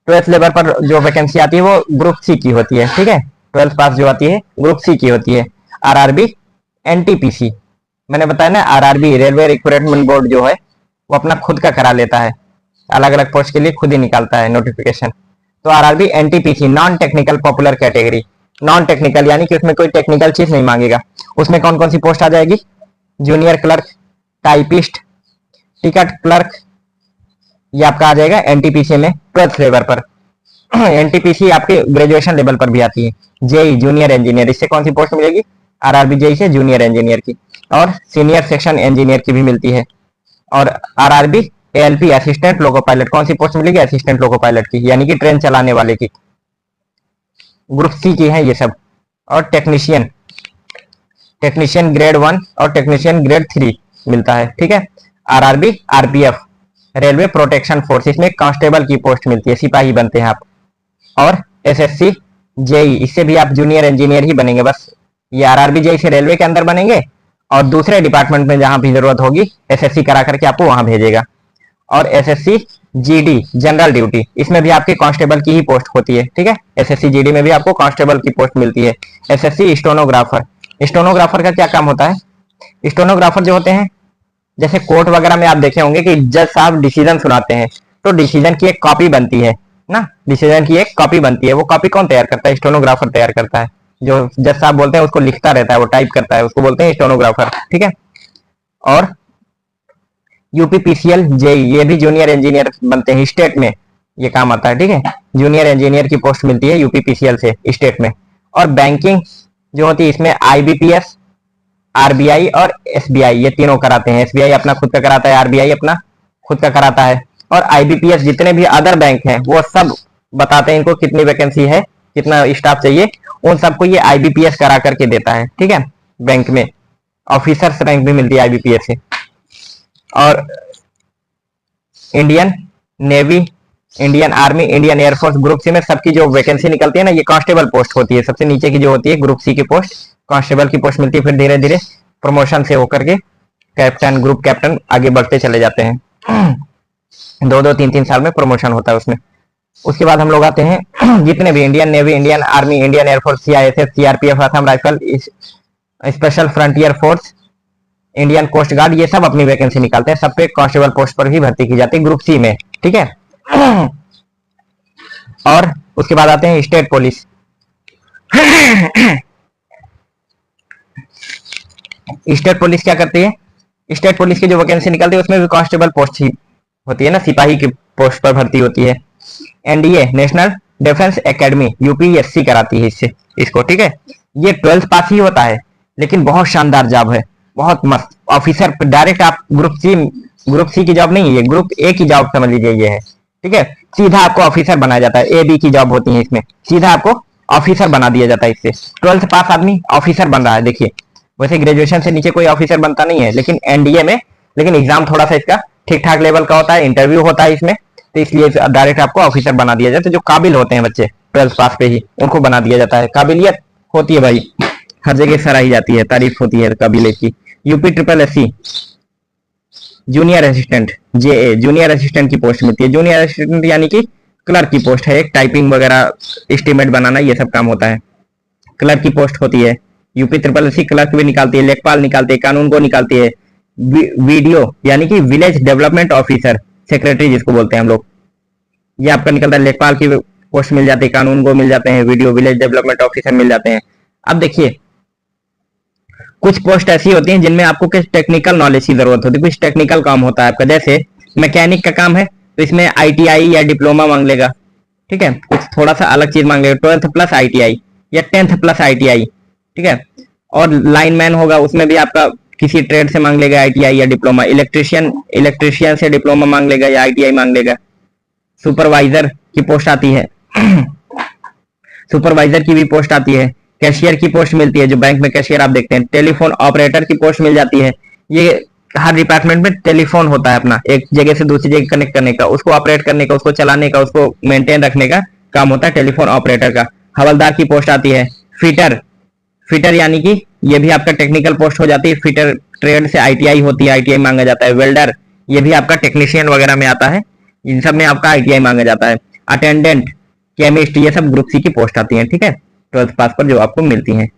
Twelfth level पर जो vacancy आती है वो ग्रुप सी की होती है, ठीक है। ट्वेल्थ पास जो आती है ग्रुप सी की होती है। आरआरबी एनटीपीसी, मैंने बताया ना, आरआरबी रेलवे रिक्रूटमेंट बोर्ड जो है वो अपना खुद का करा लेता है, अलग अलग पोस्ट के लिए खुद ही निकालता है नोटिफिकेशन। तो RRB NTPC non technical popular category, non technical यानी कि उसमें कोई टेक्निकल चीज नहीं मांगेगा। उसमें कौन कौन सी पोस्ट आ जाएगी? Junior clerk, typist, ticket clerk, ये आपका आ जाएगा एनटीपीसी में ट्वेल्थ लेवल पर। एनटीपीसी आपके ग्रेजुएशन लेवल पर भी आती है। जेई जूनियर इंजीनियर, इससे कौन सी पोस्ट मिलेगी? आरआरबी जेई से जूनियर इंजीनियर की, और सीनियर सेक्शन इंजीनियर की भी मिलती है। और RRB ALP assistant loco pilot, कौन सी पोस्ट मिलेगी? असिस्टेंट लोको पायलट की, यानी कि ट्रेन चलाने वाले की। ग्रुप सी की है ये सब। और टेक्नीशियन, टेक्नीशियन ग्रेड 1 और टेक्नीशियन ग्रेड 3 मिलता है, ठीक है। RRB RPF railway protection force, इसमें कांस्टेबल की पोस्ट मिलती है, सिपाही बनते हैं आप। और एसएससी जेई, इससे भी आप जूनियर इंजीनियर ही बनेंगे बस। ये आरआरबी जेई से रेलवे के अंदर बनेंगे और दूसरे डिपार्टमेंट में जहां भी जरूरत होगी एसएससी करा करके आपको वहां भेजेगा। और एसएससी जीडी जनरल ड्यूटी, इसमें भी आपके कांस्टेबल की ही पोस्ट होती है, ठीक है। एसएससी जीडी में भी आपको कांस्टेबल की पोस्ट मिलती है। एसएससी स्टेनोग्राफर, स्टेनोग्राफर का क्या काम होता है? स्टेनोग्राफर जो होते हैं, जैसे कोर्ट वगैरह में आप देखे होंगे कि जज साहब डिसीजन सुनाते हैं, तो डिसीजन की एक कॉपी बनती है ना, डिसीजन की एक कॉपी बनती है। वो कॉपी कौन तैयार करता है? स्टेनोग्राफर तैयार करता है। जो जज साहब बोलते हैं उसको लिखता रहता है, वो टाइप करता है, उसको बोलते हैं स्टेनोग्राफर, ठीक है। और यूपीपीसीएल जेई, ये भी जूनियर इंजीनियर बनते हैं, स्टेट में ये काम आता है, ठीक है। जूनियर इंजीनियर की पोस्ट मिलती है यूपीपीसीएल से स्टेट में। और बैंकिंग जो होती है, इसमें आईबीपीएस, आरबीआई और एसबीआई, ये तीनों कराते हैं। एसबीआई अपना खुद का कराता है, आरबीआई अपना खुद का कराता है। और आईबीपीएस जितने भी अदर बैंक हैं वो सब बताते हैं इनको कितनी वैकेंसी है, कितना स्टाफ चाहिए, उन सबको ये आईबीपीएस करा करके देता है, ठीक है। बैंक में ऑफिसर्स रैंक भी मिलती है आईबीपीएस से। और Indian navy, Indian army, Indian air force, group C में सबकी जो वैकेंसी निकलती है ना, ये कांस्टेबल पोस्ट होती है। सबसे नीचे की जो होती है ग्रुप सी की पोस्ट, कांस्टेबल की पोस्ट मिलती है। फिर धीरे धीरे प्रमोशन से होकर के कैप्टन, ग्रुप कैप्टन आगे बढ़ते चले जाते हैं। 2-2, 3-3 साल में प्रमोशन होता है उसमें। उसके बाद हम लोग आते हैं जितने भी Indian navy, Indian army, Indian air force, CISF, CRPF, Assam rifle, special frontier force, Indian coast guard, ये सब अपनी वैकेंसी निकालते हैं। सब पे कांस्टेबल पोस्ट पर भी भर्ती की जाती है ग्रुप सी में, ठीक है। और उसके बाद आते हैं स्टेट पुलिस। स्टेट पुलिस क्या करती है? स्टेट पुलिस की जो वैकेंसी निकलती है उसमें भी कांस्टेबल पोस्ट ही होती है ना, सिपाही की पोस्ट पर भर्ती होती है। NDA national defence academy, UPSC कराती है इससे इसको, ठीक है। ये 12th पास ही होता है, लेकिन बहुत शानदार जॉब है, बहुत मस्त। ऑफिसर डायरेक्ट आप ग्रुप सी की जॉब नहीं है, ग्रुप ए की जॉब समझ लीजिए ये है, ठीक है। सीधा आपको ऑफिसर बनाया जाता है। ए बी की जॉब होती है इसमें, सीधा आपको ऑफिसर बना दिया जाता है इससे। 12th पास आदमी ऑफिसर बन रहा है, देखिए। वैसे ग्रेजुएशन से नीचे कोई ऑफिसर बनता नहीं है, लेकिन एनडीए में, लेकिन एग्जाम थोड़ा सा इसका ठीक ठाक लेवल का होता है, इंटरव्यू होता है इसमें, तो इसलिए डायरेक्ट आपको ऑफिसर बना दिया जाता है। जो काबिल होते हैं बच्चे 12th पास पे ही, उनको बना दिया जाता है। काबिलियत होती है भाई, हर जगह सराही जाती है, तारीफ होती है काबिलियत की। UP triple SC junior assistant, JA junior assistant की पोस्ट मिलती है। जूनियर असिस्टेंट यानी कि क्लर्क की पोस्ट है, एक टाइपिंग वगैरह, एस्टीमेट बनाना, ये सब काम होता है। क्लर्क की पोस्ट होती है। यूपी ट्रिपल एससी क्लर्क भी निकालती है, लेखपाल निकालती है, कानून को निकालती है। वीडियो यानी कि विलेज डेवलपमेंट ऑफिसर, सेक्रेटरी जिसको बोलते हैं हम लोग, ये आपका निकलता है। लेखपाल की पोस्ट मिल जाती है, कानून को मिल जाते हैं, वीडियो विलेज डेवलपमेंट ऑफिसर मिल जाते हैं। अब देखिए, कुछ पोस्ट ऐसी होती हैं जिनमें आपको कुछ टेक्निकल नॉलेज की जरूरत होती है, कुछ टेक्निकल काम होता है आपका। जैसे मैकेनिक का काम है तो इसमें आईटीआई या डिप्लोमा मांग लेगा, ठीक है। कुछ थोड़ा सा अलग चीज मांग लेगा, 12th प्लस आईटीआई या 10th प्लस आईटीआई, ठीक है। और लाइनमैन होगा, उसमें भी आपका किसी ट्रेड से मांग लेगा आईटीआई या डिप्लोमा। इलेक्ट्रिशियन से डिप्लोमा मांग लेगा या आईटीआई मांग लेगा। सुपरवाइजर की पोस्ट आती है, सुपरवाइजर की भी पोस्ट आती है। कैशियर की पोस्ट मिलती है, जो बैंक में कैशियर आप देखते हैं। टेलीफोन ऑपरेटर की पोस्ट मिल जाती है। ये हर डिपार्टमेंट में टेलीफोन होता है अपना, एक जगह से दूसरी जगह कनेक्ट करने का, उसको ऑपरेट करने का, उसको चलाने का, उसको मेंटेन रखने का काम होता है टेलीफोन ऑपरेटर का। हवलदार की पोस्ट आती है। फिटर यानी कि ये भी आपका टेक्निकल पोस्ट हो जाती है। फिटर ट्रेड से आईटीआई होती है, आईटीआई मांगा जाता है। वेल्डर, ये भी आपका टेक्नीशियन वगैरह में आता है, इन सब में आपका आईटीआई मांगा जाता है। अटेंडेंट, केमिस्ट, ये सब ग्रुप सी की पोस्ट आती हैं, ठीक है, 12th पास पर जो आपको मिलती हैं।